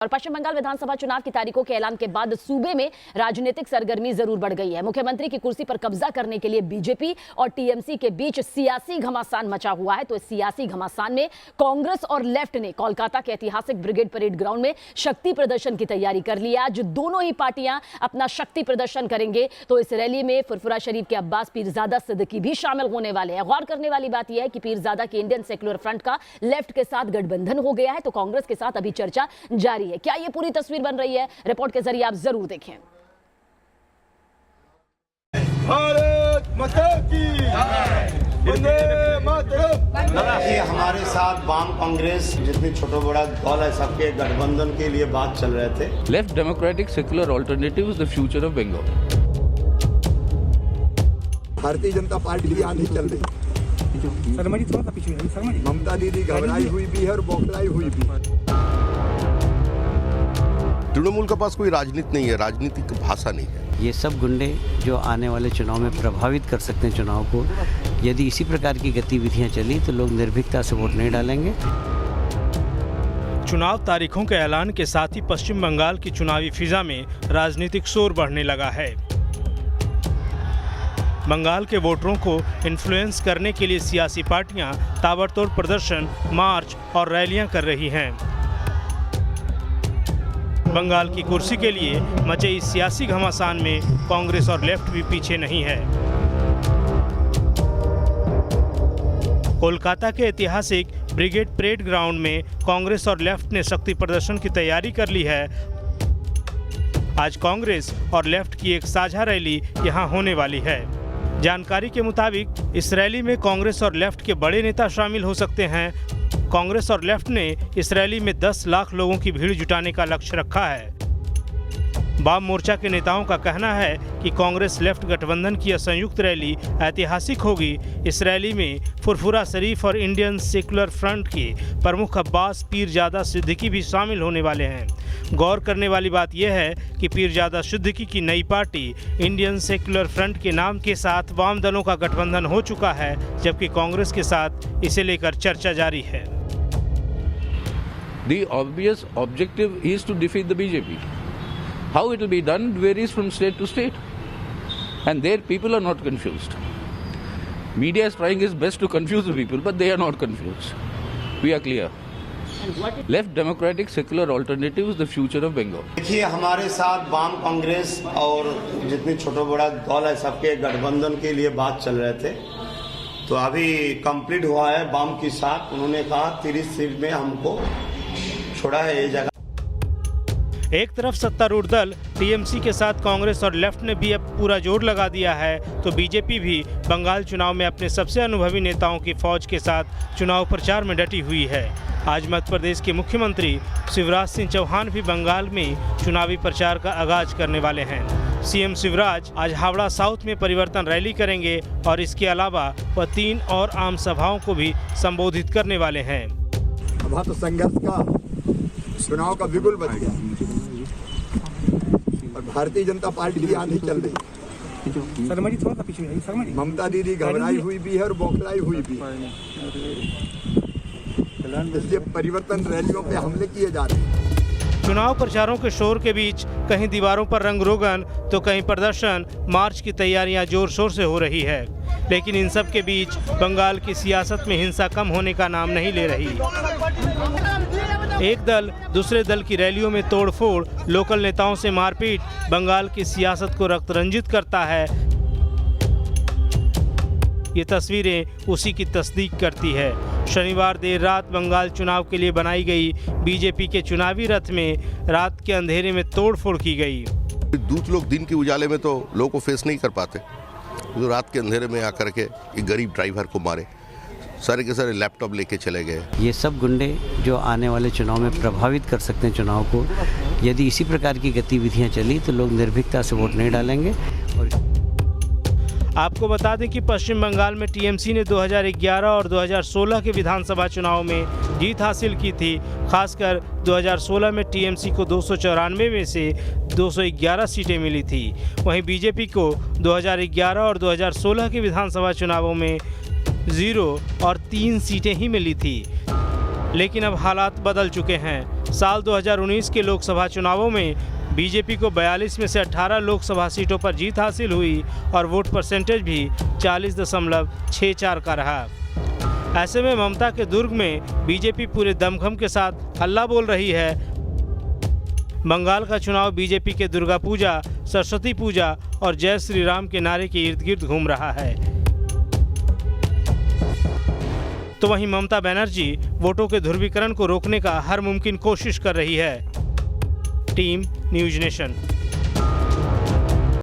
और पश्चिम बंगाल विधानसभा चुनाव की तारीखों के ऐलान के बाद सूबे में राजनीतिक सरगर्मी जरूर बढ़ गई है। मुख्यमंत्री की कुर्सी पर कब्जा करने के लिए बीजेपी और टीएमसी के बीच सियासी घमासान मचा हुआ है। तो इस सियासी घमासान में कांग्रेस और लेफ्ट ने कोलकाता के ऐतिहासिक ब्रिगेड परेड ग्राउंड में शक्ति प्रदर्शन की तैयारी कर ली है। आज दोनों ही पार्टियां अपना शक्ति प्रदर्शन करेंगे। तो इस रैली में फुरफुरा शरीफ के अब्बास पीरजादा सिद्दीकी भी शामिल होने वाले हैं। गौर करने वाली बात यह है कि पीरजादा के इंडियन सेक्युलर फ्रंट का लेफ्ट के साथ गठबंधन हो गया है, तो कांग्रेस के साथ अभी चर्चा जारी है। क्या ये पूरी तस्वीर बन रही है? रिपोर्ट के जरिए आप जरूर देखें। भारत माता की वंदे मातरम। हमारे साथ वाम कांग्रेस जितनी छोटा बड़ा दल है, सबके गठबंधन के लिए बात चल रहे थे। Left democratic secular alternative is the future of Bengal. Bharatiya Janata party की आंधी चल रही। ममता दीदी घबराई हुई भी है और बौखलाई हुई भी। तृणमूल के पास कोई राजनीति नहीं है, राजनीतिक भाषा नहीं है। ये सब गुंडे जो आने वाले चुनाव में प्रभावित कर सकते हैं चुनाव को, यदि इसी प्रकार की गतिविधियां चली तो लोग निर्भीकता से वोट नहीं डालेंगे। चुनाव तारीखों के ऐलान के साथ ही पश्चिम बंगाल की चुनावी फिजा में राजनीतिक शोर बढ़ने लगा है। बंगाल के वोटरों को इन्फ्लुएंस करने के लिए सियासी पार्टियां ताबड़तोड़ प्रदर्शन, मार्च और रैलियां कर रही हैं। बंगाल की कुर्सी के लिए मचे इस सियासी घमासान में कांग्रेस और लेफ्ट भी पीछे नहीं है। कोलकाता के ऐतिहासिक ब्रिगेड परेड ग्राउंड में कांग्रेस और लेफ्ट ने शक्ति प्रदर्शन की तैयारी कर ली है। आज कांग्रेस और लेफ्ट की एक साझा रैली यहां होने वाली है। जानकारी के मुताबिक इस रैली में कांग्रेस और लेफ्ट के बड़े नेता शामिल हो सकते हैं। कांग्रेस और लेफ्ट ने इस रैली में 10 लाख लोगों की भीड़ जुटाने का लक्ष्य रखा है। वाम मोर्चा के नेताओं का कहना है कि कांग्रेस लेफ्ट गठबंधन की यह संयुक्त रैली ऐतिहासिक होगी। इस रैली में फुरफुरा शरीफ और इंडियन सेक्युलर फ्रंट के प्रमुख अब्बास पीरजादा सिद्दीकी भी शामिल होने वाले हैं। गौर करने वाली बात यह है कि पीरजादा सिद्दीकी की नई पार्टी इंडियन सेक्युलर फ्रंट के नाम के साथ वाम दलों का गठबंधन हो चुका है, जबकि कांग्रेस के साथ इसे लेकर चर्चा जारी है। The obvious objective is to defeat the BJP. How it will be done varies from state to state, and there people are not confused. Media is trying its best to confuse the people, but they are not confused. We are clear. Left democratic secular alternative is the future of Bengal. देखिए, हमारे साथ वाम कांग्रेस और जितनी छोटा बड़ा दल है, सबके गठबंधन के लिए बात चल रहे थे। तो अभी कंप्लीट हुआ है वाम के साथ। उन्होंने कहा 30 सीट में हमको छोड़ा है ये जगह। एक तरफ सत्तारूढ़ दल टीएमसी के साथ कांग्रेस और लेफ्ट ने भी अब पूरा जोर लगा दिया है, तो बीजेपी भी बंगाल चुनाव में अपने सबसे अनुभवी नेताओं की फौज के साथ चुनाव प्रचार में डटी हुई है। आज मध्य प्रदेश के मुख्यमंत्री शिवराज सिंह चौहान भी बंगाल में चुनावी प्रचार का आगाज करने वाले हैं। सीएम शिवराज आज हावड़ा साउथ में परिवर्तन रैली करेंगे और इसके अलावा वह 3 और आम सभाओं को भी संबोधित करने वाले हैं। अब तो संघर्ष का चुनाव का बिगुल बच गया और भारतीय जनता पार्टी की आंधी चल रही। ममता दीदी घबराई हुई भी है और बौखलाई हुई भी। इसलिए परिवर्तन रैलियों पे हमले किए जा रहे हैं। चुनाव प्रचारों के शोर के बीच कहीं दीवारों पर रंग रोगन तो कहीं प्रदर्शन, मार्च की तैयारियां जोर शोर से हो रही है। लेकिन इन सब के बीच बंगाल की सियासत में हिंसा कम होने का नाम नहीं ले रही। एक दल दूसरे दल की रैलियों में तोड़फोड़, लोकल नेताओं से मारपीट बंगाल की सियासत को रक्त रंजित करता है। ये तस्वीरें उसी की तस्दीक करती है। शनिवार देर रात बंगाल चुनाव के लिए बनाई गई बीजेपी के चुनावी रथ में रात के अंधेरे में तोड़फोड़ की गई। दूत लोग दिन के उजाले में तो लोगों को फेस नहीं कर पाते, जो रात के अंधेरे में आकर के एक गरीब ड्राइवर को मारे, सारे के सारे लैपटॉप लेके चले गए। ये सब गुंडे जो आने वाले चुनाव में प्रभावित कर सकते हैं चुनाव को, यदि इसी प्रकार की गतिविधियां चली तो लोग निर्भीकता से वोट नहीं डालेंगे। आपको बता दें कि पश्चिम बंगाल में टीएमसी ने 2011 और 2016 के विधानसभा चुनाव में जीत हासिल की थी। खासकर 2016 में टीएमसी को 294 में से 211 सीटें मिली थी। वहीं बीजेपी को 2011 और 2016 के विधानसभा चुनावों में 0 और 3 सीटें ही मिली थी। लेकिन अब हालात बदल चुके हैं। साल 2019 के लोकसभा चुनावों में बीजेपी को 42 में से 18 लोकसभा सीटों पर जीत हासिल हुई और वोट परसेंटेज भी 40.64 का रहा। ऐसे में ममता के दुर्ग में बीजेपी पूरे दमखम के साथ हल्ला बोल रही है। बंगाल का चुनाव बीजेपी के दुर्गा पूजा, सरस्वती पूजा और जय श्री राम के नारे के इर्द गिर्द घूम रहा है। तो वहीं ममता बनर्जी वोटों के ध्रुवीकरण को रोकने का हर मुमकिन कोशिश कर रही है। Team news nation.